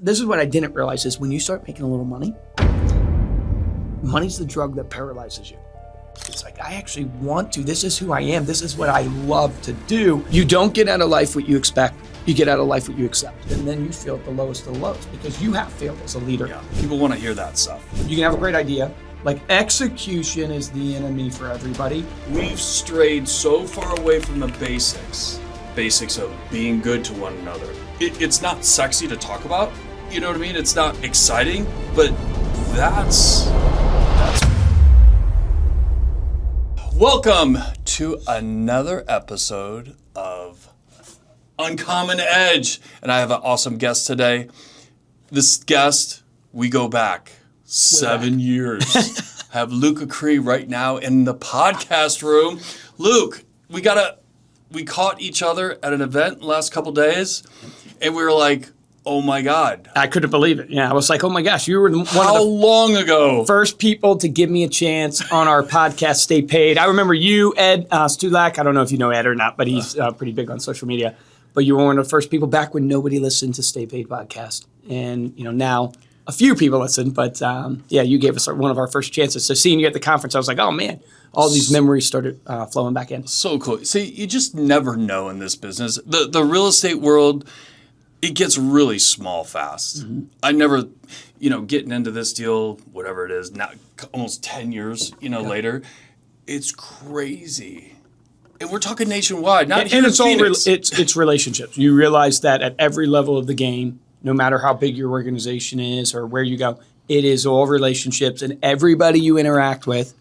this is what I didn't realize is when you start making a little money, money's the drug that paralyzes you. It's like, I actually want to. This is who I am. This is what I love to do. You don't get out of life what you expect. You get out of life what you accept. And then you feel at the lowest of the lows because you have failed as a leader. Yeah, people want to hear that stuff. You can have a great idea. Like, execution is the enemy for everybody. We've strayed so far away from the basics of being good to one another. It's not sexy to talk about, you know what I mean? It's not exciting, but that's... Welcome to another episode of Uncommon Edge, and I have an awesome guest today. This guest, we go back 7 years. I have Luke Acree right now in the podcast room. Luke, we caught each other at an event the last couple days, and we were like, oh my God. I couldn't believe it. Yeah, I was like, oh my gosh, you were one of the How long ago? first people to give me a chance on our podcast, Stay Paid. I remember you, Ed Stulak. I don't know if you know Ed or not, but he's pretty big on social media. But you were one of the first people back when nobody listened to Stay Paid podcast. And, now a few people listen, but you gave us one of our first chances. So seeing you at the conference, I was like, oh man, all these memories started flowing back in. So cool. See, you just never know in this business. The real estate world, it gets really small fast. Mm-hmm. I never, getting into this deal, whatever it is, now almost 10 years, later, it's crazy. And we're talking nationwide, not here in Phoenix. It's relationships. You realize that at every level of the game, no matter how big your organization is or where you go, it is all relationships, and everybody you interact with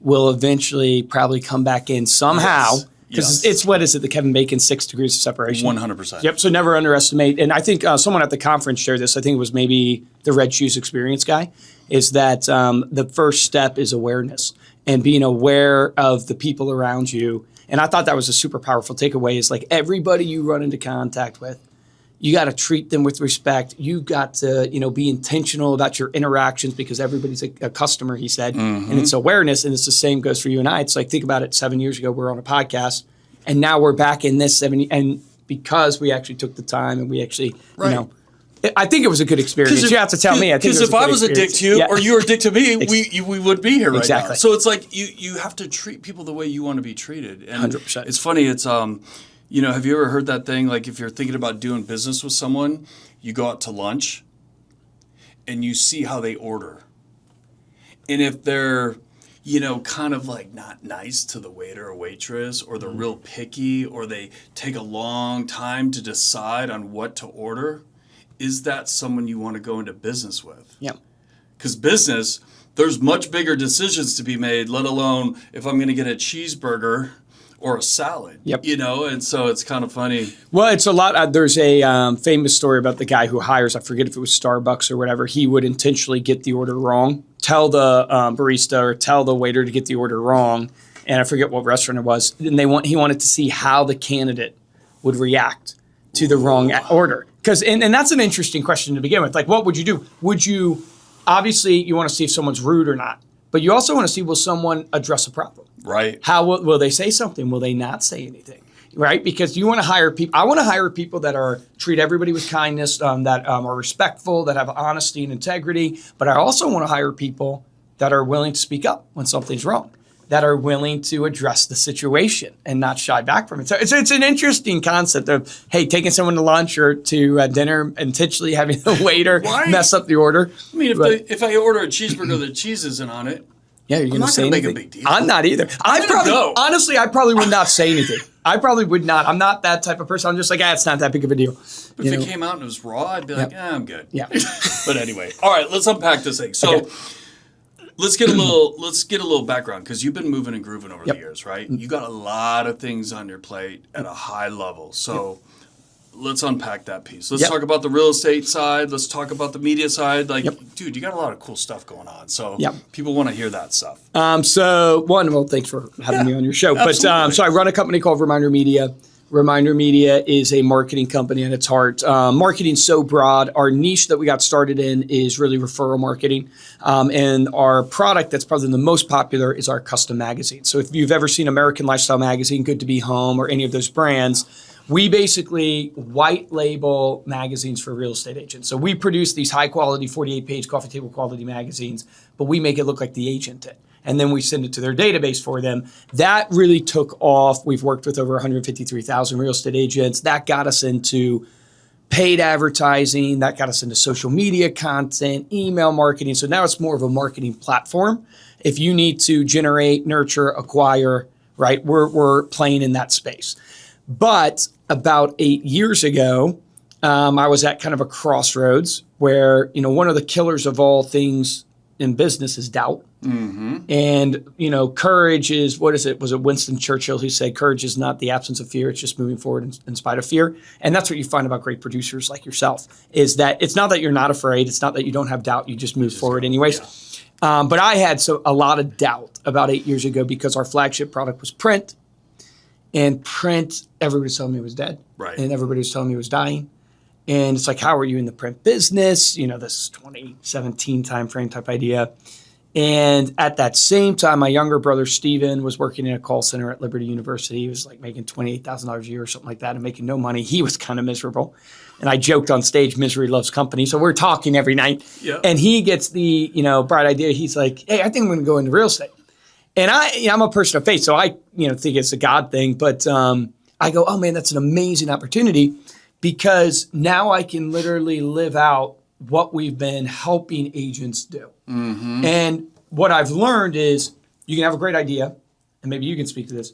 will eventually probably come back in somehow. Because it's what is it, the Kevin Bacon 6 degrees of separation? 100%. Yep, so never underestimate. And I think someone at the conference shared this. I think it was maybe the Red Shoes Experience guy, is that the first step is awareness and being aware of the people around you. And I thought that was a super powerful takeaway is like everybody you run into contact with, you got to treat them with respect. You got to, be intentional about your interactions because everybody's a customer, he said. Mm-hmm. And it's awareness. And it's the same goes for you and I. It's like, think about it. 7 years ago, we're on a podcast and now we're back in this 7 and because we actually took the time and we actually, I think it was a good experience. You have to tell me. Because if I was a dick to you or you were a dick to me, we would be here right now. So it's like you have to treat people the way you want to be treated. And 100%. It's funny. It's have you ever heard that thing? Like if you're thinking about doing business with someone, you go out to lunch and you see how they order. And if they're, kind of like not nice to the waiter or waitress, or they're real picky, or they take a long time to decide on what to order, is that someone you want to go into business with? Yeah. Because business, there's much bigger decisions to be made, let alone if I'm going to get a cheeseburger or a salad, and so it's kind of funny. Well, it's a lot. There's a famous story about the guy who hires, I forget if it was Starbucks or whatever, he would intentionally get the order wrong, tell the barista or tell the waiter to get the order wrong, and I forget what restaurant it was, and he wanted to see how the candidate would react to the wrong order. And that's an interesting question to begin with. Like, what would you do? Obviously, you want to see if someone's rude or not, but you also want to see, will someone address a problem? Right. How will they say something? Will they not say anything? Right? Because you want to hire people. I want to hire people that treat everybody with kindness, that are respectful, that have honesty and integrity. But I also want to hire people that are willing to speak up when something's wrong, that are willing to address the situation and not shy back from it. So it's an interesting concept of, hey, taking someone to lunch or to dinner, intentionally having the waiter mess up the order. I mean, if I order a cheeseburger that cheese isn't on it, yeah, you're going to say anything. Make a big deal. I'm not either. Honestly, I probably would not say anything. I probably would not. I'm not that type of person. I'm just like, it's not that big of a deal. But if it came out and it was raw, I'd be like, I'm good. Yeah. But anyway, all right, let's unpack this thing. So let's get a little background because you've been moving and grooving over the years, right? You got a lot of things on your plate at a high level. So let's unpack that piece. Let's talk about the real estate side. Let's talk about the media side. Dude, you got a lot of cool stuff going on. So people want to hear that stuff. Thanks for having me on your show. Absolutely. But I run a company called ReminderMedia. ReminderMedia is a marketing company at its heart. Marketing's so broad. Our niche that we got started in is really referral marketing. And our product that's probably the most popular is our custom magazine. So if you've ever seen American Lifestyle Magazine, Good to Be Home, or any of those brands, We basically white label magazines for real estate agents. So we produce these high quality 48-page coffee table quality magazines, but we make it look like the agent did. And then we send it to their database for them. That really took off. We've worked with over 153,000 real estate agents. That got us into paid advertising. That got us into social media content, email marketing. So now it's more of a marketing platform. If you need to generate, nurture, acquire, right, we're playing in that space. But about 8 years ago, I was at kind of a crossroads where, one of the killers of all things in business is doubt. Mm-hmm. And, courage is, what is it? Was it Winston Churchill who said, courage is not the absence of fear. It's just moving forward in spite of fear. And that's what you find about great producers like yourself, is that it's not that you're not afraid. It's not that you don't have doubt. You just move forward anyways. Yeah. But I had a lot of doubt about 8 years ago because our flagship product was print. And print, everybody was telling me it was dead. Right. And everybody was telling me it was dying. And it's like, how are you in the print business? This 2017 timeframe type idea. And at that same time, my younger brother, Steven, was working in a call center at Liberty University. He was like making $28,000 a year or something like that and making no money. He was kind of miserable. And I joked on stage, misery loves company. So we're talking every night. Yep. And he gets the, bright idea. He's like, hey, I think I'm going to go into real estate. And I'm a person of faith, so I, think it's a God thing. But I go, oh man, that's an amazing opportunity because now I can literally live out what we've been helping agents do. Mm-hmm. And what I've learned is you can have a great idea, and maybe you can speak to this.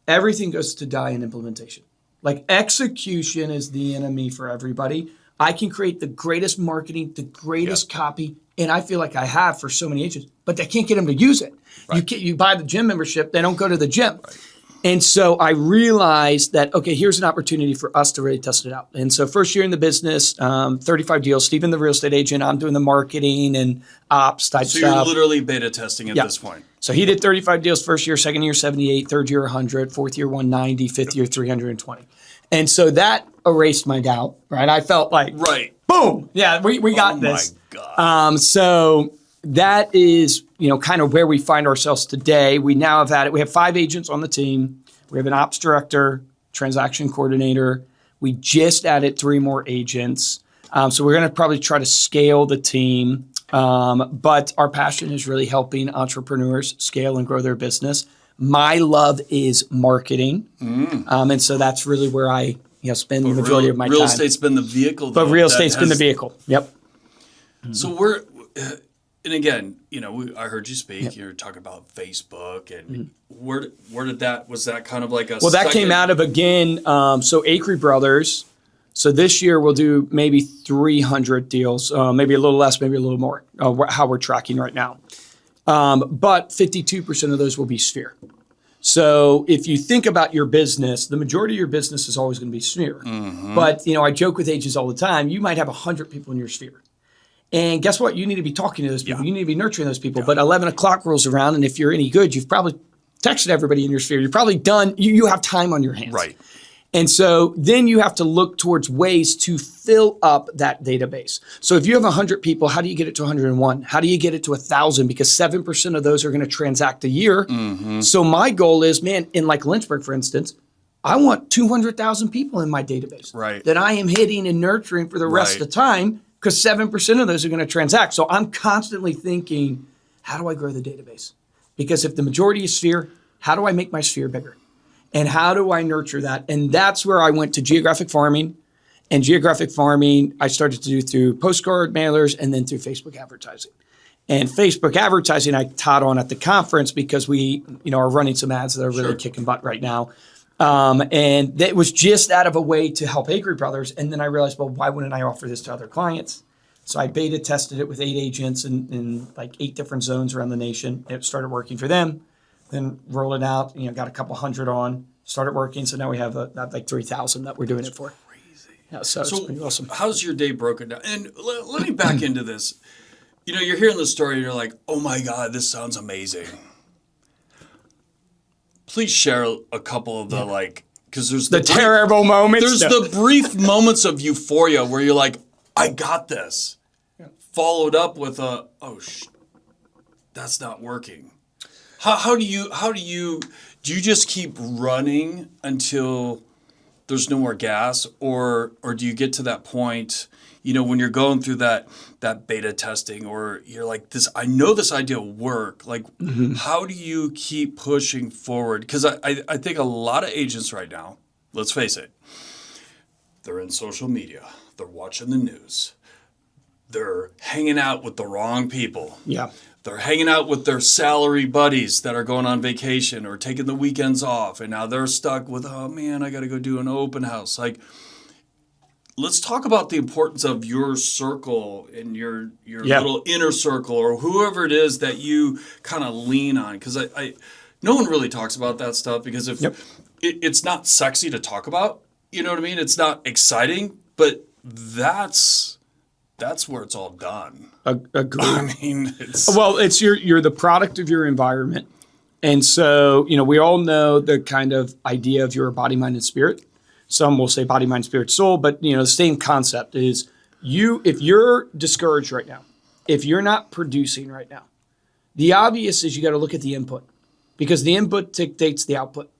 Everything goes to die in implementation. Like execution is the enemy for everybody. I can create the greatest marketing, the greatest copy, and I feel like I have for so many agents, but I can't get them to use it. Right. You buy the gym membership, they don't go to the gym. Right. And so I realized that, okay, here's an opportunity for us to really test it out. And so first year in the business, 35 deals, Steven the real estate agent, I'm doing the marketing and ops type stuff. So you're literally beta testing at this point. So he did 35 deals first year, second year 78, third year 100, fourth year 190, fifth year 320. And so that erased my doubt, right? I felt like, boom, yeah, we got this. Oh my God. So that is, kind of where we find ourselves today. We now we have 5 agents on the team. We have an ops director, transaction coordinator. We just added 3 more agents. So we're going to probably try to scale the team. But our passion is really helping entrepreneurs scale and grow their business. My love is marketing. And so that's really where I spend the majority of my time. Real estate's been the vehicle. But real estate's been the vehicle. Yep. So and again, I heard you speak. Yep. You're talking about Facebook, and where did that? Was that kind of like a? Well, that came out of so Acree Brothers. So this year we'll do maybe 300 deals, maybe a little less, maybe a little more. How we're tracking right now, but 52% of those will be Sphere. So if you think about your business, the majority of your business is always going to be Sphere. Mm-hmm. But I joke with agents all the time. You might have 100 people in your Sphere. And guess what? You need to be talking to those people. You need to be nurturing those people. But 11 o'clock rolls around, and if you're any good, you've probably texted everybody in your Sphere. You're probably done. You have time on your hands. Right. And so then you have to look towards ways to fill up that database. So if you have 100 people, how do you get it to 101? How do you get it to 1,000? Because 7% of those are going to transact a year. Mm-hmm. So my goal is, in like Lynchburg, for instance, I want 200,000 people in my database that I am hitting and nurturing for the rest of the time. Because 7% of those are going to transact. So I'm constantly thinking, how do I grow the database? Because if the majority is Sphere, how do I make my Sphere bigger? And how do I nurture that? And that's where I went to geographic farming. And geographic farming, I started to do through postcard mailers and then through Facebook advertising. And Facebook advertising, I taught on at the conference because we are running some ads that are really kicking butt right now. And that was just out of a way to help Acree Brothers. And then I realized, well, why wouldn't I offer this to other clients? So I beta tested it with 8 agents in like 8 different zones around the nation. It started working for them. Then rolled it out, got a couple hundred on, started working. So now we have like 3,000 that we're doing it for. Crazy. Yeah, so it's pretty awesome. How's your day broken down? And let me back into this. You're hearing the story and you're like, oh my God, this sounds amazing. Please share a couple of the because there's the terrible moments. There's the brief moments of euphoria where you're like, I got this. Yeah. Followed up with that's not working. How do you do you just keep running until there's no more gas, or do you get to that point, when you're going through that beta testing, or you're like, I know this idea will work. Like, how do you keep pushing forward? Because I think a lot of agents right now, let's face it, they're in social media, they're watching the news, they're hanging out with the wrong people. Yeah. They're hanging out with their salary buddies that are going on vacation or taking the weekends off, and now they're stuck with, oh man, I got to go do an open house. Like, let's talk about the importance of your circle and your little inner circle, or whoever it is that you kind of lean on. Because no one really talks about that stuff, because if it's not sexy to talk about, you know what I mean? It's not exciting, but that's where it's all done. Agreed. I mean, it's you're the product of your environment. And so, we all know the kind of idea of your body, mind, and spirit. Some will say body, mind, spirit, soul, but the same concept is if you're discouraged right now, if you're not producing right now, the obvious is you got to look at the input, because the input dictates the output.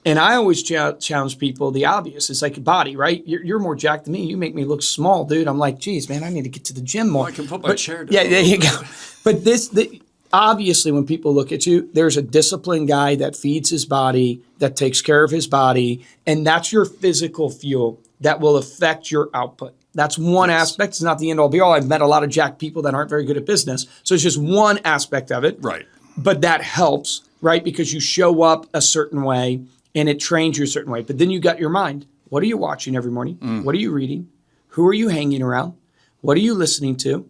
And I always challenge people, the obvious. It's like a body, right? You're more jacked than me. You make me look small, dude. I'm like, geez, man, I need to get to the gym more. I can put my chair down. Yeah, there you go. But obviously, when people look at you, there's a disciplined guy that feeds his body, that takes care of his body, and that's your physical fuel that will affect your output. That's one aspect. It's not the end all be all. I've met a lot of jacked people that aren't very good at business. So it's just one aspect of it. Right. But that helps, right? Because you show up a certain way, and it trains you a certain way. But then you got your mind. What are you watching every morning? What are you reading? Who are you hanging around? What are you listening to?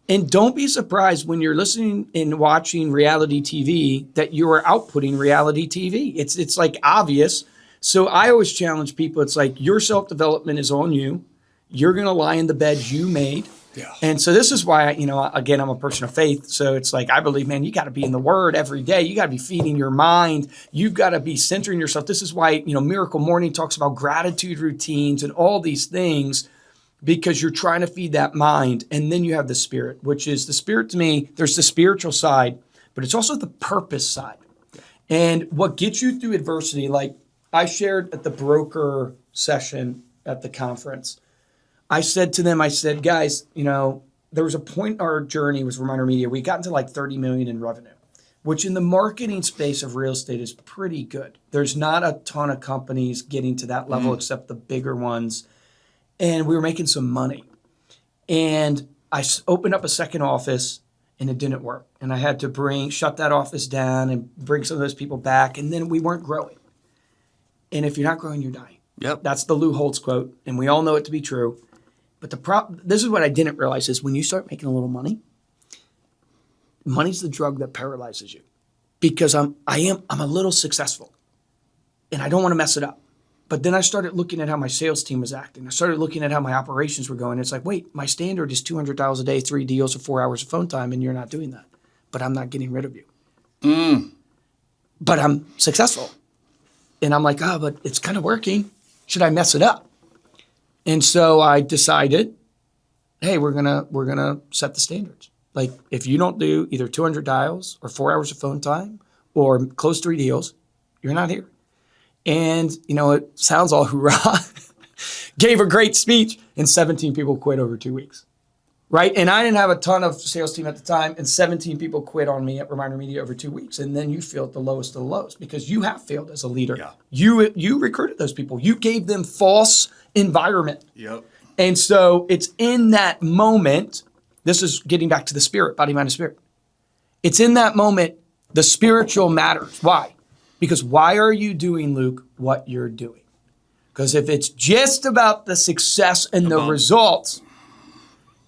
And don't be surprised when you're listening and watching reality TV that you are outputting reality TV. It's like obvious. So I always challenge people. It's like your self-development is on you. You're going to lie in the bed you made. Yeah. And so this is why, again, I'm a person of faith. So it's like, I believe, man, you got to be in the Word every day. You got to be feeding your mind. You've got to be centering yourself. This is why, Miracle Morning talks about gratitude routines and all these things, because you're trying to feed that mind. And then you have the spirit, which is the spirit to me. There's the spiritual side, but it's also the purpose side. And what gets you through adversity, like I shared at the broker session at the conference, I said to them, guys, there was a point in our journey with ReminderMedia, we got into like 30 million in revenue, which in the marketing space of real estate is pretty good. There's not a ton of companies getting to that level except the bigger ones. And we were making some money. And I opened up a second office, and it didn't work. And I had to shut that office down and bring some of those people back. And then we weren't growing. And if you're not growing, you're dying. Yep. That's the Lou Holtz quote. And we all know it to be true. But this is what I didn't realize is when you start making a little money, money's the drug that paralyzes you. Because I'm a little successful. And I don't want to mess it up. But then I started looking at how my sales team was acting. I started looking at how my operations were going. It's like, wait, my standard is $200 a day, 3 deals, or 4 hours of phone time, and you're not doing that. But I'm not getting rid of you. But I'm successful. And I'm like, but it's kind of working. Should I mess it up? And so I decided, hey, we're gonna set the standards. Like if you don't do either 200 dials or 4 hours of phone time or close 3 deals, you're not here. And, it sounds all hoorah. Gave a great speech, and 17 people quit over 2 weeks. Right? And I didn't have a ton of sales team at the time, and 17 people quit on me at ReminderMedia over 2 weeks. And then you feel at the lowest of the lows because you have failed as a leader. Yeah. You recruited those people. You gave them false environment. Yep. And so it's in that moment, this is getting back to the spirit, body, mind, and spirit. It's in that moment, the spiritual matters. Why? Because why are you doing, Luke, what you're doing? Because if it's just about the success and the results,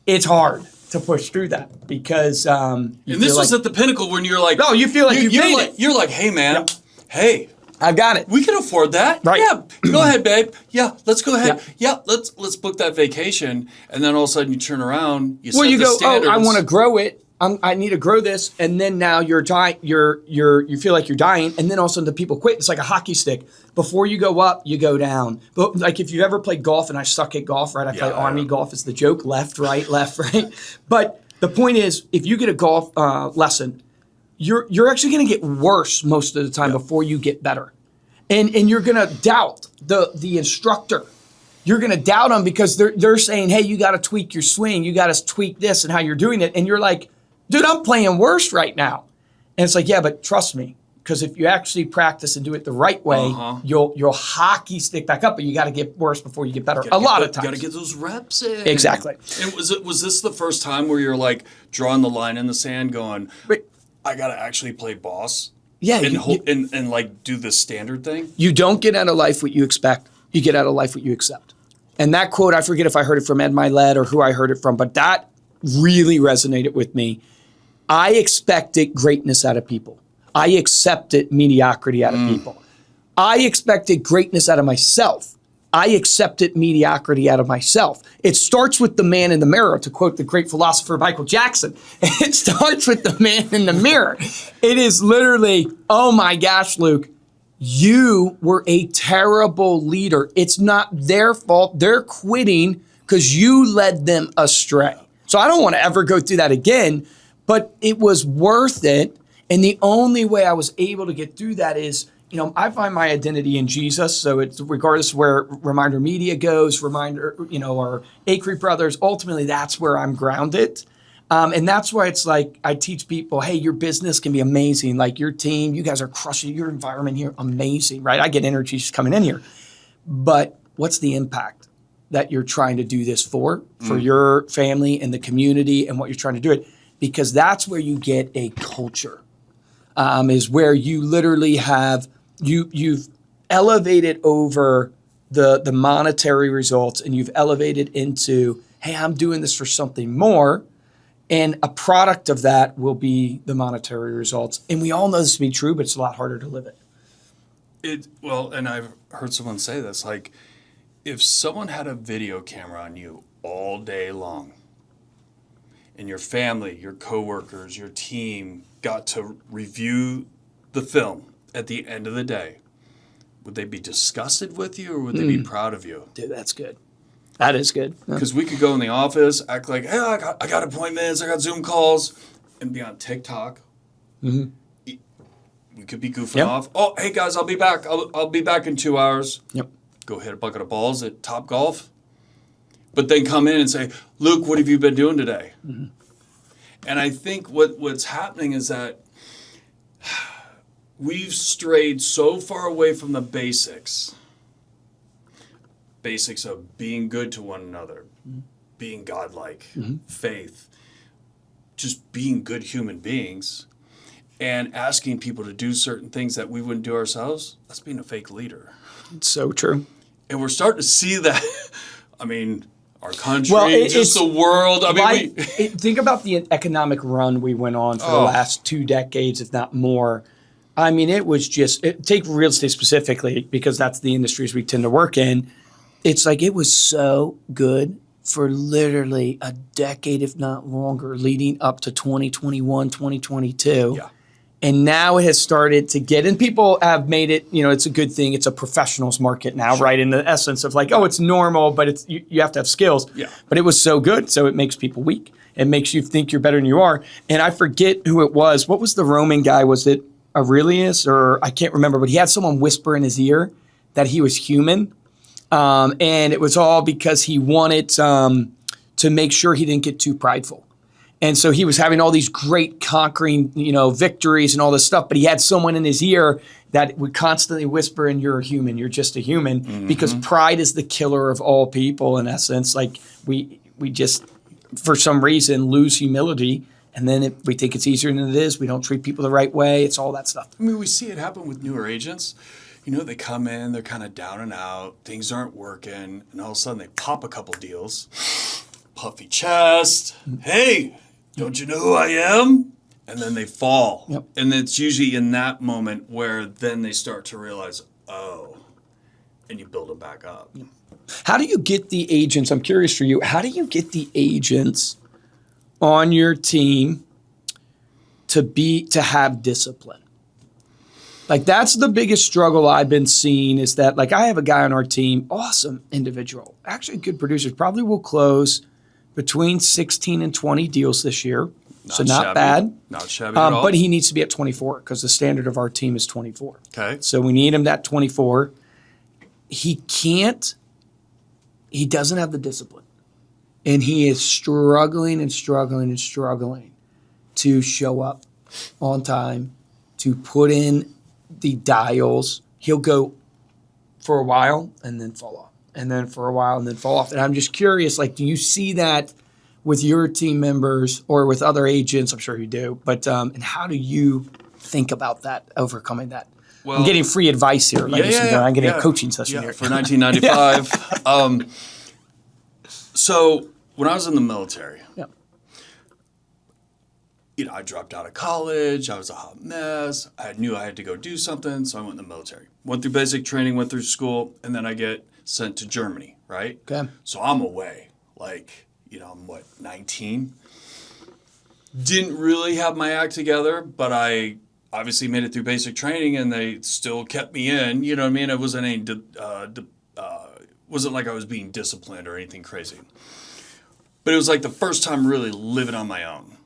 it's hard to push through that because and this was at the pinnacle when you're like, no, you feel like you've made it. You're like, hey man, hey, I've got it. We can afford that. Right. Yeah, go ahead, babe. Yeah, let's go ahead. Yeah, let's book that vacation. And then all of a sudden you turn around, you set the standards. I want to grow it. I need to grow this, and then now you're dying. You feel like you're dying, and then all of a sudden the people quit. It's like a hockey stick. Before you go up, you go down. But like if you ever played golf, and I suck at golf, right? I play Army golf. It's the joke: left, right. But the point is, if you get a golf lesson, you're actually going to get worse most of the time before you get better. And you're going to doubt the instructor. You're going to doubt them because they're saying, hey, you got to tweak your swing. You got to tweak this and how you're doing it. And you're like, dude, I'm playing worse right now. And it's like, yeah, but trust me, because if you actually practice and do it the right way, you'll hockey stick back up, but you got to get worse before you get better. A lot of times. You got to get those reps in. Exactly. And was this the first time where you're like drawing the line in the sand going, I got to actually play boss? Yeah. And like do the standard thing? You don't get out of life what you expect. You get out of life what you accept. And that quote, I forget if I heard it from Ed Milet or who I heard it from, but that really resonated with me. I expected greatness out of people. I accepted mediocrity out of people. I expected greatness out of myself. I accepted mediocrity out of myself. It starts with the man in the mirror, to quote the great philosopher Michael Jackson. It starts with the man in the mirror. It is literally, oh my gosh, Luke, you were a terrible leader. It's not their fault. They're quitting because you led them astray. So I don't want to ever go through that again, but it was worth it. And the only way I was able to get through that is, I find my identity in Jesus. So it's regardless of where ReminderMedia goes, or Acree brothers, ultimately that's where I'm grounded. And that's why it's like I teach people, hey, your business can be amazing. Like your team, you guys are crushing your environment here. Amazing, right? I get energy just coming in here. But what's the impact that you're trying to do this for your family and the community and what you're trying to do it? Because that's where you get a culture. Is where you literally have you've elevated over the monetary results, and you've elevated into, hey, I'm doing this for something more, and a product of that will be the monetary results. And we all know this to be true, but it's a lot harder to live it. And I've heard someone say this, like, if someone had a video camera on you all day long, and your family, your coworkers, your team got to review the film at the end of the day, would they be disgusted with you or would they be proud of you? Dude, that's good. That is good. Because we could go in the office, act like, hey, I got appointments, I got Zoom calls, and be on TikTok. We could be goofing off. Oh, hey guys, I'll be back. I'll be back in 2 hours. Yep. Go hit a bucket of balls at Top Golf. But then come in and say, Luke, what have you been doing today? And I think what's happening is that we've strayed so far away from the basics of being good to one another, being godlike, faith, just being good human beings, and asking people to do certain things that we wouldn't do ourselves. That's being a fake leader. It's so true. And we're starting to see that. I mean, our country, just the world. Think about the economic run we went on for the last 2 decades, if not more. I mean, it was just, take real estate specifically, because that's the industries we tend to work in. It's like it was so good for literally a decade, if not longer, leading up to 2021, 2022. Yeah. And now it has started to get, and people have made it, it's a good thing. It's a professionals market now, right? In the essence of like, it's normal, but it's you have to have skills. Yeah. But it was so good, so it makes people weak. It makes you think you're better than you are. And I forget who it was. What was the Roman guy? Was it Aurelius, or I can't remember, but he had someone whisper in his ear that he was human. And it was all because he wanted to make sure he didn't get too prideful. And so he was having all these great conquering, victories and all this stuff, but he had someone in his ear that would constantly whisper, and you're a human, you're just a human, because pride is the killer of all people, in essence. Like we just, for some reason, lose humility, and then we think it's easier than it is. We don't treat people the right way. It's all that stuff. I mean, we see it happen with newer agents. They come in, they're kind of down and out, things aren't working, and all of a sudden they pop a couple deals, puffy chest, hey, don't you know who I am? And then they fall. Yep. And it's usually in that moment where then they start to realize, and you build them back up. Yep. How do you get the agents, I'm curious for you, how do you get the agents on your team to have discipline? Like, that's the biggest struggle I've been seeing, is that, like, I have a guy on our team, awesome individual, actually good producer, probably will close between 16 and 20 deals this year. So not bad. Not shabby at all. But he needs to be at 24 because the standard of our team is 24. Okay. So we need him at 24. He doesn't have the discipline. And he is struggling to show up on time, to put in the dials. He'll go for a while and then fall off, and then for a while and then fall off. And I'm just curious, like, do you see that with your team members or with other agents? I'm sure you do. But and how do you think about that, overcoming that? Well, I'm getting free advice here, ladies and gentlemen. I'm getting a coaching session here. For 1995. So when I was in the military, I dropped out of college. I was a hot mess. I knew I had to go do something, so I went in the military. Went through basic training, went through school, and then I get sent to Germany, right? Okay. So I'm away. Like, I'm 19? Didn't really have my act together, but I obviously made it through basic training, and they still kept me in. You know what I mean? It wasn't wasn't like I was being disciplined or anything crazy. But it was like the first time really living on my own.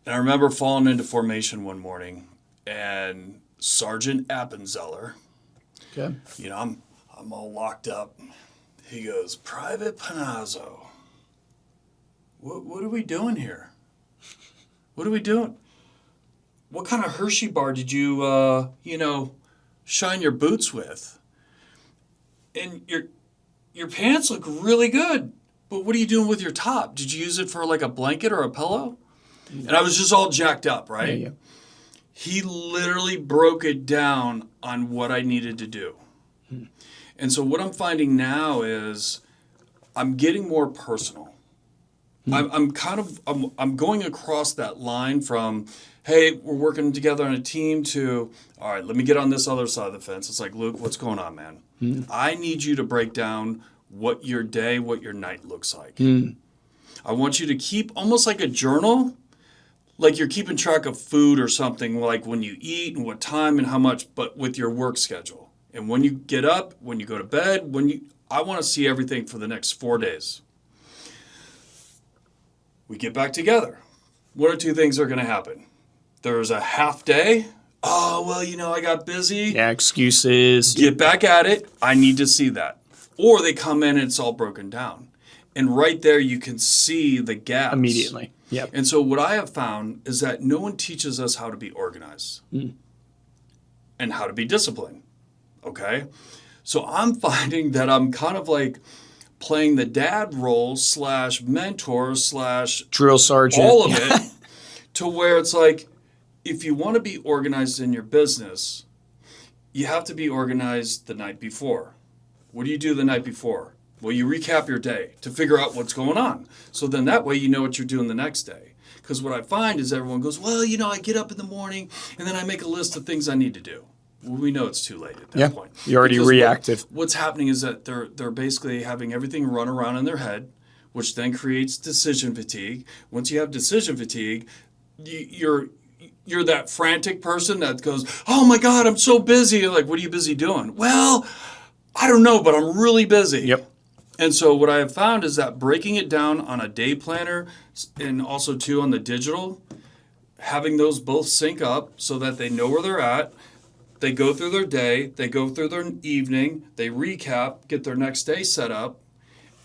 And I remember falling into formation one morning, and Sergeant Appenzeller, I'm all locked up. He goes, "Private Panozzo, what are we doing here? What are we doing? What kind of Hershey bar did you, shine your boots with? And your pants look really good, but what are you doing with your top? Did you use it for like a blanket or a pillow?" And I was just all jacked up, right? Yeah. He literally broke it down on what I needed to do. And so what I'm finding now is I'm getting more personal. I'm going across that line from, hey, we're working together on a team, to, all right, let me get on this other side of the fence. It's like, Luke, what's going on, man? I need you to break down what your day, what your night looks like. I want you to keep almost like a journal, like you're keeping track of food or something, like when you eat and what time and how much, but with your work schedule. And when you get up, when you go to bed, I want to see everything for the next 4 days. We get back together. One or two things are going to happen. There's a half day. Oh, well, I got busy. Yeah, excuses. Get back at it. I need to see that. Or they come in and it's all broken down. And right there you can see the gaps. Immediately. Yep. And so what I have found is that no one teaches us how to be organized and how to be disciplined. Okay? So I'm finding that I'm kind of like playing the dad role / mentor / drill sergeant, all of it, to where it's like, if you want to be organized in your business, you have to be organized the night before. What do you do the night before? Well, you recap your day to figure out what's going on. So then that way you know what you're doing the next day. Because what I find is everyone goes, well, I get up in the morning and then I make a list of things I need to do. Well, we know it's too late at that point. You're already reactive. What's happening is that they're basically having everything run around in their head, which then creates decision fatigue. Once you have decision fatigue, you're that frantic person that goes, oh my God, I'm so busy. You're like, what are you busy doing? Well, I don't know, but I'm really busy. Yep. And so what I have found is that breaking it down on a day planner, and also too on the digital, having those both sync up so that they know where they're at. They go through their day, they go through their evening, they recap, get their next day set up.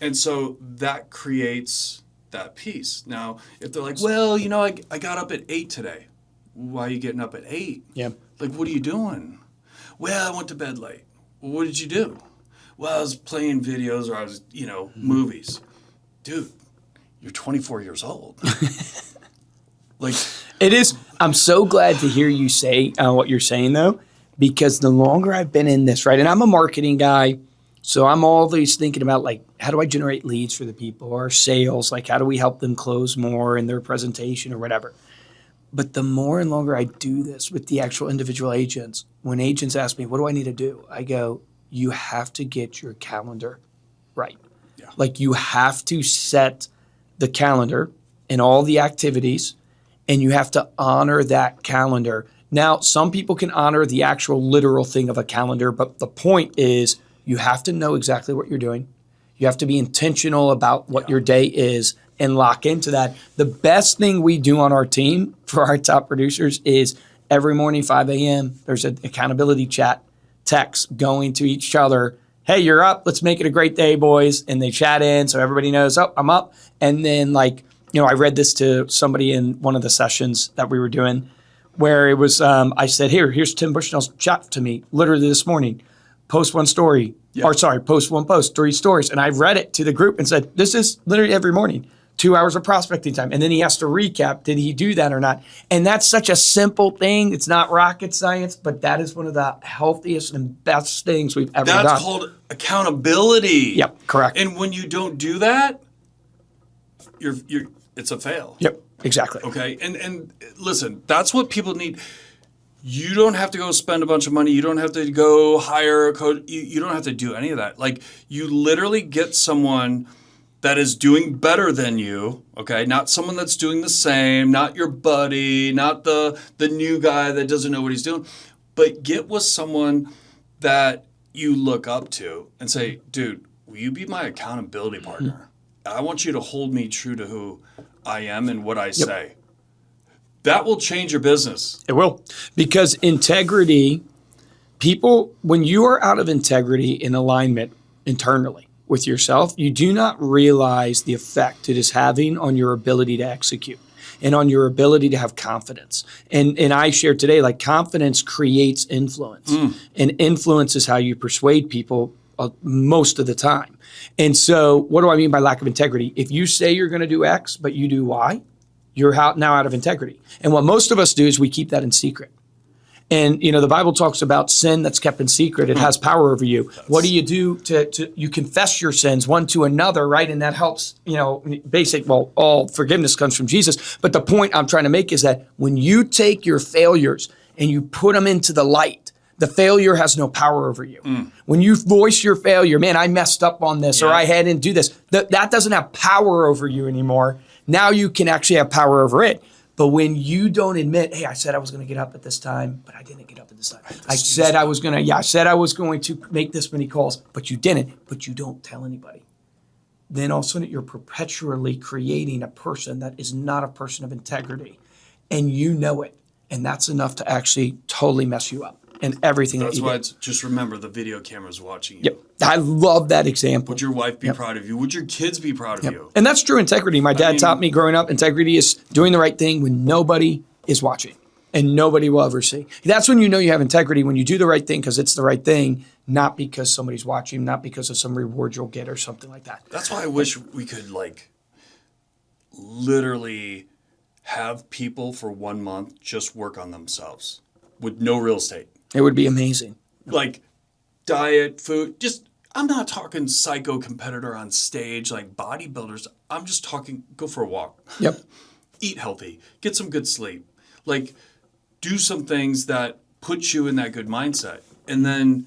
And so that creates that piece. Now, if they're like, well, I got up at 8 today. Why are you getting up at 8? Yeah. Like, what are you doing? Well, I went to bed late. Well, what did you do? Well, I was playing videos, or I was, movies. Dude, you're 24 years old. Like, it is. I'm so glad to hear you say what you're saying, though, because the longer I've been in this, right, and I'm a marketing guy, so I'm always thinking about, like, how do I generate leads for the people, or sales, like, how do we help them close more in their presentation or whatever. But the more and longer I do this with the actual individual agents, when agents ask me, what do I need to do? I go, you have to get your calendar right. Yeah. Like, you have to set the calendar and all the activities, and you have to honor that calendar. Now, some people can honor the actual literal thing of a calendar, but the point is you have to know exactly what you're doing. You have to be intentional about what your day is. and lock into that. The best thing we do on our team for our top producers is every morning, 5 a.m., there's an accountability chat text going to each other. Hey, you're up. Let's make it a great day, boys. And they chat in so everybody knows, oh, I'm up. And then I read this to somebody in one of the sessions that we were doing where it was, I said, here's Tim Bushnell's chat to me literally this morning. Post one story, post one post, 3 stories. And I read it to the group and said, this is literally every morning, 2 hours of prospecting time. And then he has to recap, did he do that or not? And that's such a simple thing. It's not rocket science, but that is one of the healthiest and best things we've ever done. That's called accountability. Yep, correct. And when you don't do that, it's a fail. Yep, exactly. Okay, and listen, that's what people need. You don't have to go spend a bunch of money. You don't have to go hire a coach. You don't have to do any of that. You literally get someone that is doing better than you, okay? Not someone that's doing the same, not your buddy, not the new guy that doesn't know what he's doing, but get with someone that you look up to and say, dude, will you be my accountability partner? I want you to hold me true to who I am and what I say. That will change your business. It will. Because integrity, when you are out of integrity in alignment internally with yourself, you do not realize the effect it is having on your ability to execute and on your ability to have confidence. And I shared today, confidence creates influence. And influence is how you persuade people most of the time. And so what do I mean by lack of integrity? If you say you're going to do X, but you do Y, you're now out of integrity. And what most of us do is we keep that in secret. And, the Bible talks about sin that's kept in secret. It has power over you. What do? You confess your sins one to another, right? And that helps, all forgiveness comes from Jesus. But the point I'm trying to make is that when you take your failures and you put them into the light, the failure has no power over you. When you voice your failure, man, I messed up on this, or I didn't do this, that doesn't have power over you anymore. Now you can actually have power over it. But when you don't admit, hey, I said I was going to get up at this time, but I didn't get up at this time. I said I was going to make this many calls, but you didn't, but you don't tell anybody. Then all of a sudden you're perpetually creating a person that is not a person of integrity. And you know it. And that's enough to actually totally mess you up. And everything That's that you why do. just remember the video camera's watching you. Yep. I love that example. Would your wife be proud of you? Would your kids be proud of you? And that's true integrity. My dad taught me growing up, integrity is doing the right thing when nobody is watching and nobody will ever see. That's when you know you have integrity, when you do the right thing because it's the right thing, not because somebody's watching, not because of some reward you'll get or something like that. That's why I wish we could literally have people for 1 month just work on themselves with no real estate. It would be amazing. Diet, food, I'm not talking psycho competitor on stage like bodybuilders. I'm just talking go for a walk. Yep. Eat healthy. Get some good sleep. Do some things that put you in that good mindset. And then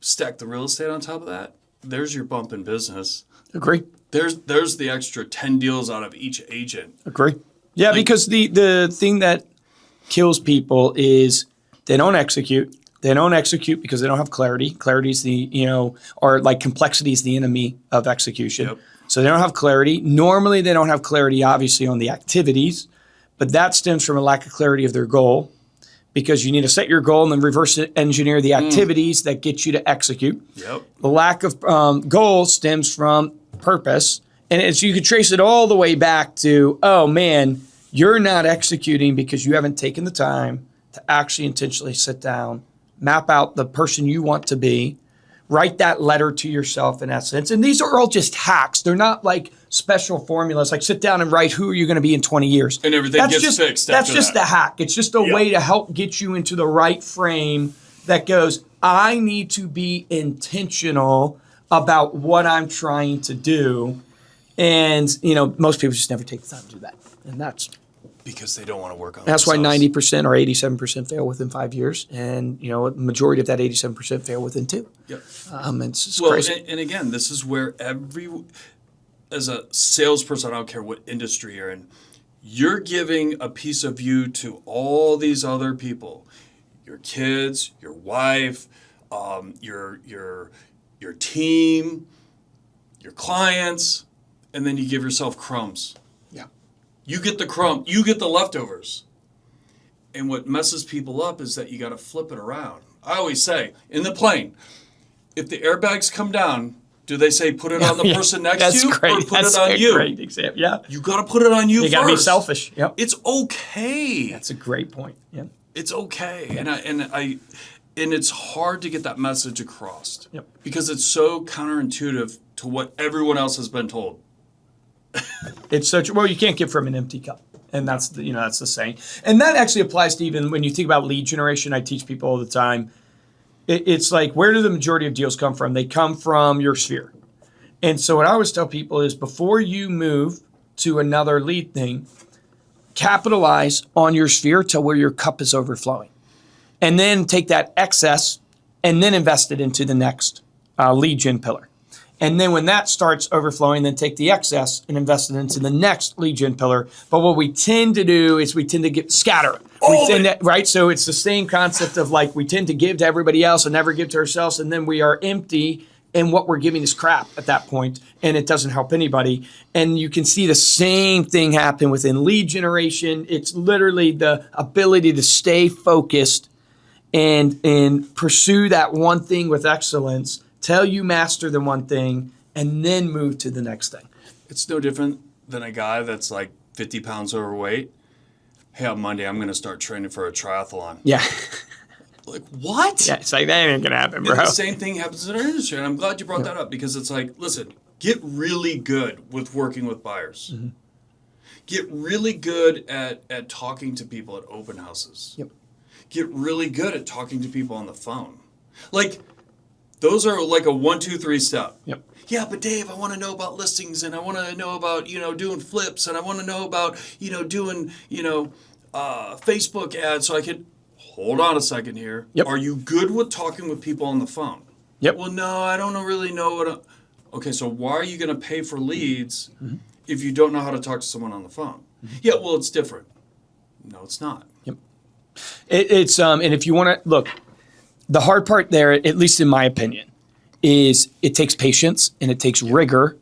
stack the real estate on top of that. There's your bump in business. Agree. There's the extra 10 deals out of each agent. Agree. Yeah, because the thing that kills people is they don't execute. They don't execute because they don't have clarity. Clarity is complexity is the enemy of execution. Yep. So they don't have clarity. Normally they don't have clarity, obviously, on the activities, but that stems from a lack of clarity of their goal because you need to set your goal and then reverse engineer the activities that get you to execute. Yep. The lack of goal stems from purpose. And you could trace it all the way back to, oh man, you're not executing because you haven't taken the time to actually intentionally sit down, map out the person you want to be, write that letter to yourself in essence. And these are all just hacks. They're not special formulas, sit down and write who you're going to be in 20 years. And everything gets fixed That's just a hack. It's just a way to help get you into the right frame that goes, I need to be intentional about what I'm trying to do. And, most people just never take the time to do that. And that's because they don't want to work on That's themselves. why 90% or 87% fail within 5 years. And, a majority of that 87% fail within 2. Yep. It's crazy. And again, this is where as a salesperson, I don't care what industry you're in, you're giving a piece of you to all these other people, your kids, your wife, your team, your clients, and then you give yourself crumbs. Yeah. You get the leftovers. And what messes people up is that you got to flip it around. I always say, in the plane, if the airbags come down, do they say put it on the person next to you or put it on you? Great example. Yeah. You got to put it on you first. You got to be selfish. Yep. It's okay. That's a great point. Yeah. It's okay. And it's hard to get that message across. Yep. Because it's so counterintuitive to what everyone else has been told. It's such well, you can't give from an empty cup. And that's that's the saying. And that actually applies to even when you think about lead generation. I teach people all the time. It's like, where do the majority of deals come from? They come from your sphere. And so what I always tell people is before you move to another lead thing, capitalize on your sphere to where your cup is overflowing. And then take that excess and then invest it into the next lead gen pillar. And then when that starts overflowing, then take the excess and invest it into the next lead gen pillar. But what we tend to do is we tend to get scatter. Right? So it's the same concept of like we tend to give to everybody else and never give to ourselves. And then we are empty and what we're giving is crap at that point, and it doesn't help anybody. And you can see the same thing happen within lead generation. It's literally the ability to stay focused and pursue that one thing with excellence till you master the one thing, and then move to the next thing. It's no different than a guy that's like 50 pounds overweight. Hey, on Monday, I'm going to start training for a triathlon. Yeah. Like, what? Yeah, it's like, that ain't going to happen, bro. And the same thing happens in our industry, and I'm glad you brought that up because it's like, listen, get really good with working with buyers. Mm-hmm. Get really good at talking to people at open houses. Yep. Get really good at talking to people on the phone. Like, those are like a 1, 2, 3 step. Yep. Yeah, but Dave, I want to know about listings, and I want to know about, doing flips, and I want to know about, doing, Facebook ads, so I could, hold on a second here. Yep. Are you good with talking with people on the phone? Yep. Well, no, I don't really know okay, so why are you going to pay for leads if you don't know how to talk to someone on the phone? Mm-hmm. Yeah, well, it's different. No, it's not. Yep. It's and if you want to look, the hard part there, at least in my opinion, is it takes patience and it takes rigor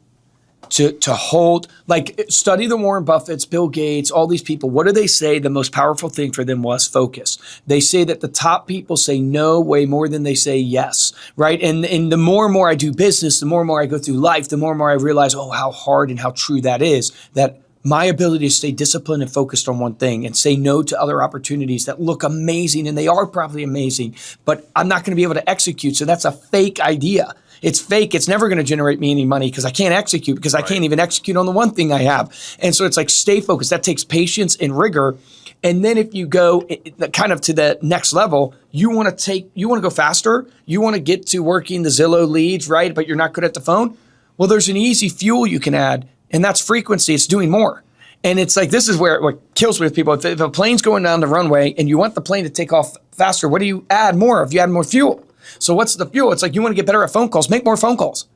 to hold, like study the Warren Buffetts, Bill Gates, all these people. What do they say the most powerful thing for them was? Focus. They say that the top people say no way more than they say yes, right? And the more and more I do business, the more and more I go through life, the more and more I realize, how hard and how true that is, that my ability to stay disciplined and focused on one thing and say no to other opportunities that look amazing, and they are probably amazing, but I'm not going to be able to execute. So that's a fake idea. It's fake. It's never going to generate me any money because I can't execute, because I can't even execute on the one thing I have. And so it's like, stay focused. That takes patience and rigor. And then if you go kind of to the next level, you want to go faster. You want to get to working the Zillow leads, right? But you're not good at the phone. Well, there's an easy fuel you can add, and that's frequency. It's doing more. And it's like, this is where what kills me with people. If a plane's going down the runway and you want the plane to take off faster, what do you add more of? You add more fuel. So what's the fuel? It's like, you want to get better at phone calls, make more phone calls.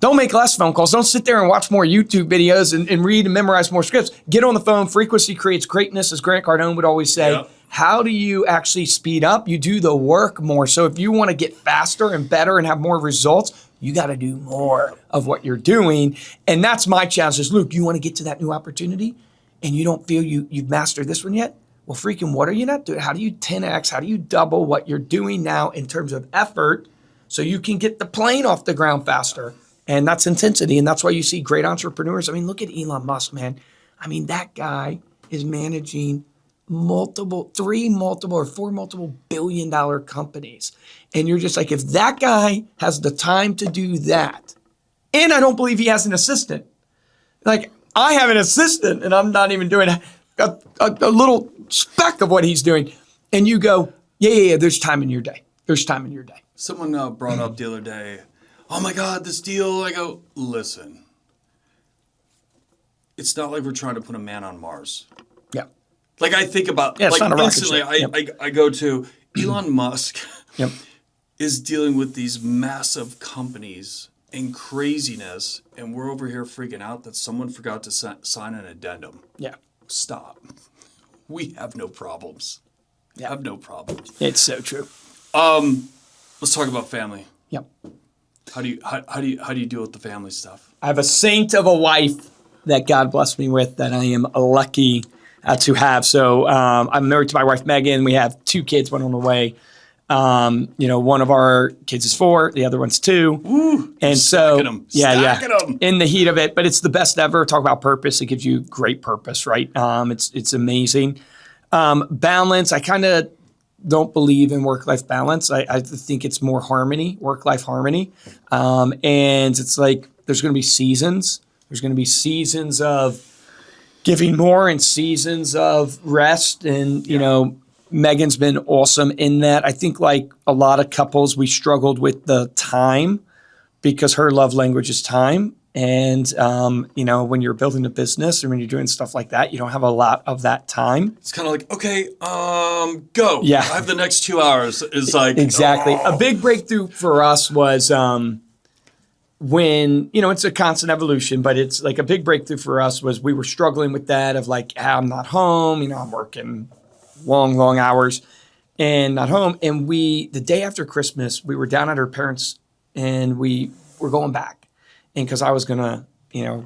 Don't make less phone calls. Don't sit there and watch more YouTube videos and read and memorize more scripts. Get on the phone. Frequency creates greatness, as Grant Cardone would always say. Yep. How do you actually speed up? You do the work more. So if you want to get faster and better and have more results, you got to do more of what you're doing. And that's my challenge is, Luke, you want to get to that new opportunity and you don't feel you've mastered this one yet? Well, freaking, what are you not doing? How do you 10X? How do you double what you're doing now in terms of effort so you can get the plane off the ground faster? And that's intensity. And that's why you see great entrepreneurs. I mean, look at Elon Musk, man. I mean, that guy is managing 3 multiple or 4 multiple billion-dollar companies. And you're just like, if that guy has the time to do that, and I don't believe he has an assistant. Like, I have an assistant and I'm not even doing a little speck of what he's doing. And you go, yeah, there's time in your day. There's time in your day. Someone brought up the other day, oh my God, this deal. I go, listen, it's not like we're trying to put a man on Mars. Yeah. Like, I think about, like instantly, I go to Elon Musk yep. is dealing with these massive companies and craziness, and we're over here freaking out that someone forgot to sign an addendum. Yeah. Stop. We have no problems. Yeah. Have no problems. It's so true. Let's talk about family. Yep. How do you deal with the family stuff? I have a saint of a wife that God blessed me with that I am lucky to have. So I'm married to my wife, Megan. We have 2 kids, one on the way. One of our kids is 4, the other one's 2. Ooh, and so, stacking 'em. in the heat of it, but it's the best ever. Talk about purpose. It gives you great purpose, right? It's amazing. Balance. I kind of don't believe in work-life balance. I think it's more harmony, work-life harmony. And it's like, there's going to be seasons. There's going to be seasons of giving more and seasons of rest. And, Megan's been awesome in that. I think like a lot of couples, we struggled with the time because her love language is time. And, when you're building a business or when you're doing stuff like that, you don't have a lot of that time. It's kind of like, okay, go. Yeah. I have the next 2 hours. It's like. Exactly. Oh. A big breakthrough for us was when, it's a constant evolution, but it's like a big breakthrough for us was we were struggling with that of like, I'm not home, I'm working long hours and not home. And the day after Christmas, we were down at her parents' and we were going back. And because I was going to,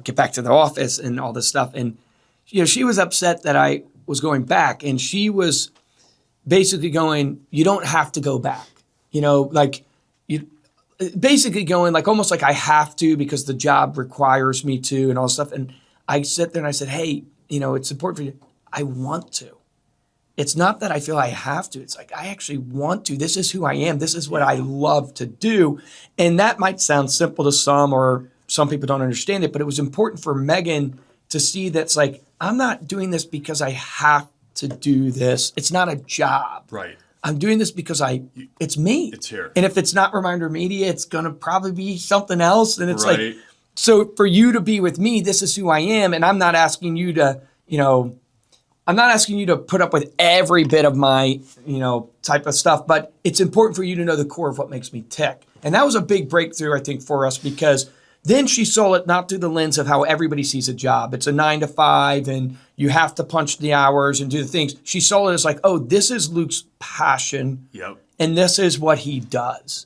get back to the office and all this stuff. And, she was upset that I was going back. And she was basically going, you don't have to go back. Basically going like almost like I have to because the job requires me to and all this stuff. And I sit there and I said, hey, it's important for you. I want to. It's not that I feel I have to. It's like I actually want to. This is who I am. This is what I love to do. And that might sound simple to some or some people don't understand it, but it was important for Megan to see that's like, I'm not doing this because I have to do this. It's not a job. Right. I'm doing this because it's me. It's here. And if it's not Reminder Media, it's going to probably be something else. And it's right. like, so for you to be with me, this is who I am. And I'm not asking you to, I'm not asking you to put up with every bit of my, type of stuff, but it's important for you to know the core of what makes me tick. And that was a big breakthrough, I think, for us because then she saw it not through the lens of how everybody sees a job. It's a 9 to 5 and you have to punch the hours and do the things. She saw it as like, oh, this is Luke's passion. Yep. And this is what he does.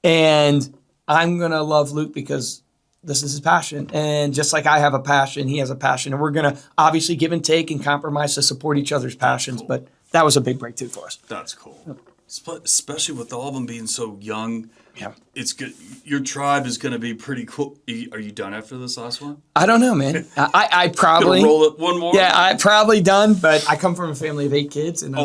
And I'm going to love Luke because this is his passion. And just like I have a passion, he has a passion. And we're going to obviously give and take and compromise to support each other's passions. Cool. But that was a big breakthrough for us. That's cool. Yep. Especially with all of them being so young. Yeah. It's good. Your tribe is going to be pretty cool. Are you done after this last one? I don't know, man. I probably roll it one more. Yeah, I probably done, but I come from a family of 8 kids, and I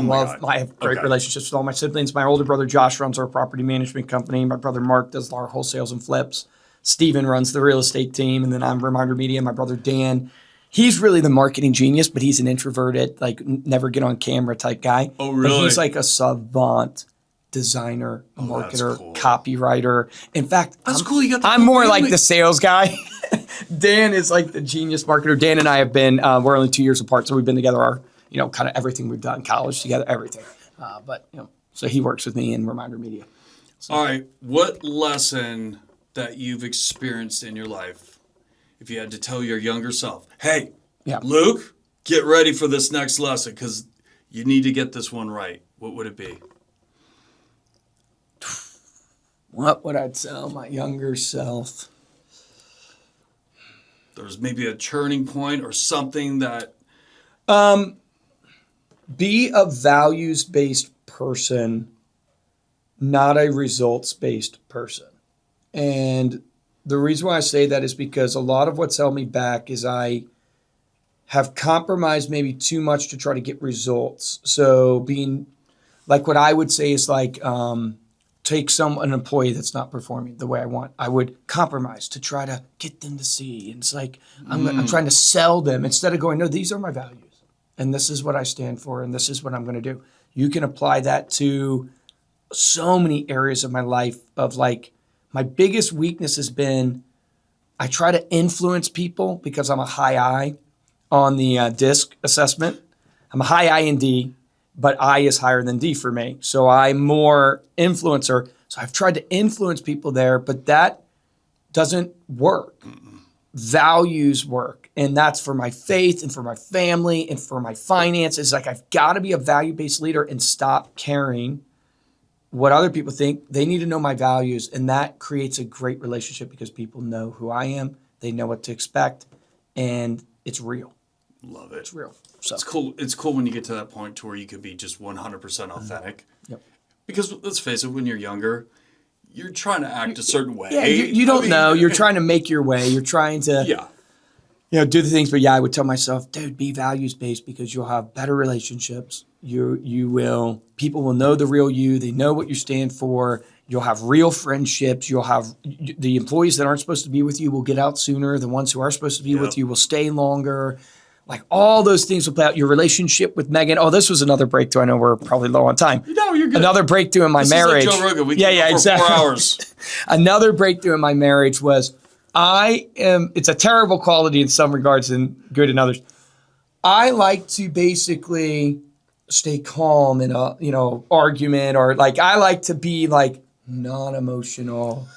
have great Okay. relationships with all my siblings. My older brother Josh runs our property management company. My brother Mark does our wholesales and flips. Steven runs the real estate team, and then I'm Reminder Media. My brother Dan, he's really the marketing genius, but he's an introverted, like never get on camera type guy. Oh, really? But he's like a savant designer, marketer, cool. copywriter. In fact, That's cool. You got the I'm whole more family. like the sales guy. Dan is like the genius marketer. Dan and I have been, we're only 2 years apart, so we've been together our, kind of everything we've done, college together, everything. So he works with me in Reminder Media. So. All right. What lesson that you've experienced in your life, if you had to tell your younger self, hey, Luke, get ready for this next lesson because you need to get this one right, what would it be? What would I tell my younger self? There's maybe a turning point or something that... Be a values-based person, not a results-based person. And the reason why I say that is because a lot of what's held me back is I have compromised maybe too much to try to get results. So being like what I would say is like... take an employee that's not performing the way I want. I would compromise to try to get them to see. And it's like, I'm trying to sell them instead of going, no, these are my values. And this is what I stand for. And this is what I'm going to do. You can apply that to so many areas of my life of like, my biggest weakness has been, I try to influence people because I'm a high I on the DISC assessment. I'm a high I in D. But I is higher than D for me. So I'm more influencer. So I've tried to influence people there, but that doesn't work. Values work. And that's for my faith and for my family and for my finances. Like I've got to be a value-based leader and stop caring what other people think. They need to know my values, and that creates a great relationship because people know who I am. They know what to expect, and it's real. Love it. It's real. So It's cool. It's cool when you get to that point to where you could be just 100% authentic. Yep. Because let's face it, when you're younger, you're trying to act a certain way. Yeah, you don't know. You're trying to make your way. You're trying to do the things. But yeah, I would tell myself, dude, be values based because you'll have better relationships. People will know the real you. They know what you stand for. You'll have real friendships. You'll have the employees that aren't supposed to be with you will get out sooner. The ones who are supposed to be with you will stay longer. Like all those things will play out. Your relationship with Megan. Oh, this was another breakthrough. I know we're probably low on time. No, you're good. Another breakthrough in my marriage. This is like Joe Rogan. We can go for exactly. 4 hours. Another breakthrough in my marriage was it's a terrible quality in some regards and good in others. I like to basically stay calm in a, argument, or like, I like to be like non-emotional,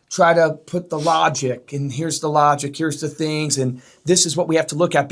try to put the logic, and here's the logic, here's the things, and this is what we have to look at.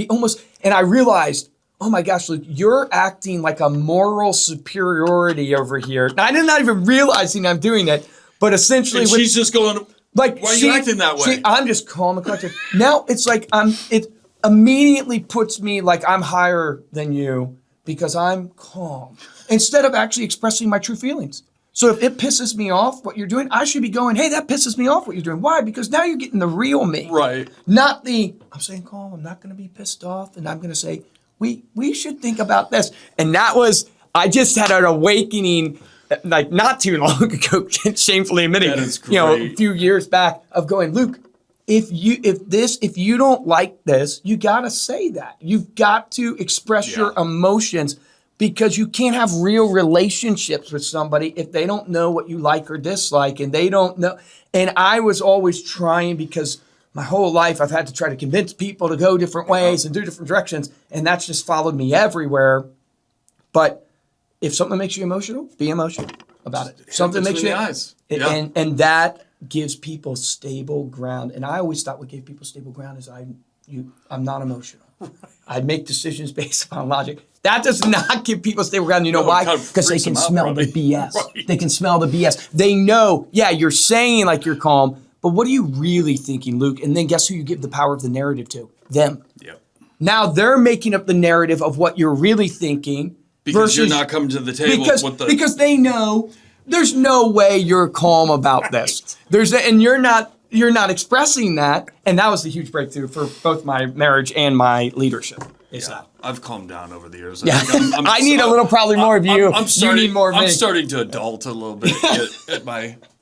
And I realized, oh my gosh, Luke, you're acting like a moral superiority over here. Now, I'm not even realizing I'm doing it, but essentially, she's just going, why are you acting that way? I'm just calm and collected. Now it's like it immediately puts me like I'm higher than you because I'm calm instead of actually expressing my true feelings. So if it pisses me off what you're doing, I should be going, hey, that pisses me off what you're doing. Why? Because now you're getting the real me. Right. Not I'm saying calm, I'm not going to be pissed off, and I'm going to say, we should think about this. And I just had an awakening like not too long ago, shamefully admitting, a few years back of going, Luke, if you don't like this, you got to say that. You've got to express your emotions. Because you can't have real relationships with somebody if they don't know what you like or dislike, and they don't know. And I was always trying, because my whole life I've had to try to convince people to go different ways and do different directions, and that's just followed me everywhere. But if something makes you emotional, be emotional about it. Something makes you eyes. And that gives people stable ground. And I always thought what gave people stable ground is I'm not emotional. I make decisions based upon logic. That does not give people stable ground. You know why? Because they can smell the BS. Right. They can smell the BS. They know, you're saying like you're calm, but what are you really thinking, Luke? And then guess who you give the power of the narrative to? Them. Yep. Now they're making up the narrative of what you're really thinking. Because you're not coming to the table because they know there's no way you're calm about this. And you're not expressing that. And that was the huge breakthrough for both my marriage and my leadership. I've calmed down over the years. I need a little, probably more of you. You need more of me. I'm starting to adult a little bit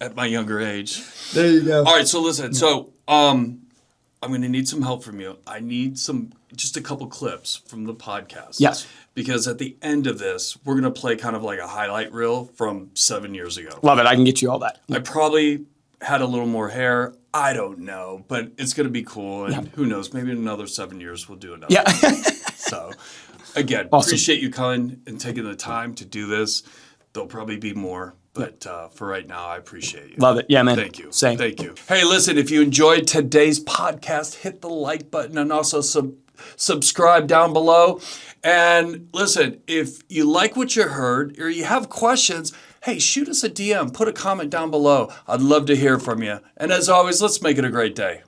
at my younger age. There you go. All right, so listen. So I'm going to need some help from you. I need just a couple clips from the podcast. Yes. Because at the end of this, we're going to play kind of like a highlight reel from 7 years ago. Love it. I can get you all that. I probably had a little more hair. I don't know, but it's going to be cool. And who knows, maybe in another 7 years we'll do another. Yeah. So, again, appreciate you coming and taking the time to do this. There'll probably be more, but for right now, I appreciate you. Love it. Yeah, man. Thank you. Same. Thank you. Hey, listen, if you enjoyed today's podcast, hit the like button and also subscribe down below. And listen, if you like what you heard or you have questions, hey, shoot us a DM, put a comment down below. I'd love to hear from you. And as always, let's make it a great day.